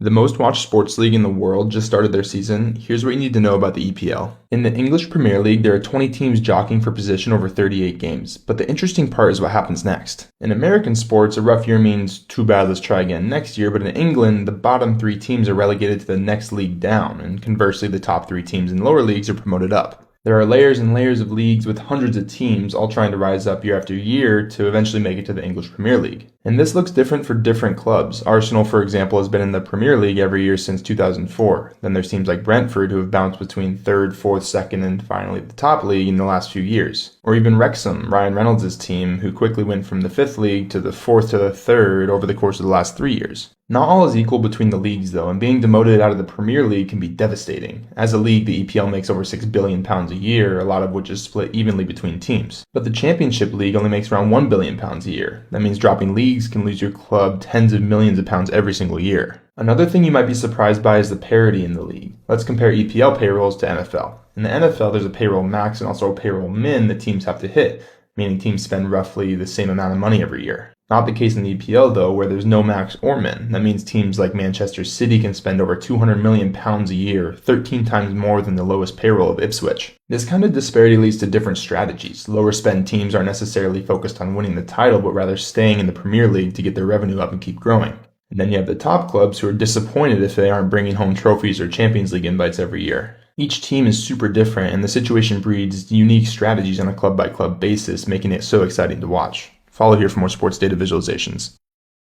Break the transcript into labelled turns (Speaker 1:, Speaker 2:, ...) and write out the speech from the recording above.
Speaker 1: The most watched sports league in the world just started their season. Here's what you need to know about the EPL. In the English Premier League, there are 20 teams jockeying for position over 38 games, but the interesting part is what happens next. In American sports, a rough year means too bad, let's try again next year, but in England, the bottom 3 teams are relegated to the next league down, and conversely, the top 3 teams in lower leagues are promoted up. There are layers and layers of leagues with hundreds of teams all trying to rise up year after year to eventually make it to the English Premier League. And this looks different for different clubs. Arsenal, for example, has been in the Premier League every year since 2004. Then there's teams like Brentford who have bounced between 3rd, 4th, 2nd, and finally the top league in the last few years. Or even Wrexham, Ryan Reynolds' team, who quickly went from the 5th league to the 4th to the 3rd over the course of the last 3 years. Not all is equal between the leagues though, and being demoted out of the Premier League can be devastating. As a league, the EPL makes over £6 billion a year, a lot of which is split evenly between teams. But the Championship League only makes around £1 billion a year. That means dropping leagues can lose your club tens of millions of pounds every single year. Another thing you might be surprised by is the parity in the league. Let's compare EPL payrolls to NFL. In the NFL, there's a payroll max and also a payroll min that teams have to hit, meaning teams spend roughly the same amount of money every year. Not the case in the EPL though, where there's no max or min. That means teams like Manchester City can spend over £200 million a year, 13 times more than the lowest payroll of Ipswich. This kind of disparity leads to different strategies. Lower spend teams aren't necessarily focused on winning the title, but rather staying in the Premier League to get their revenue up and keep growing. And then you have the top clubs who are disappointed if they aren't bringing home trophies or Champions League invites every year. Each team is super different, and the situation breeds unique strategies on a club-by-club basis, making it so exciting to watch. Follow here for more sports data visualizations.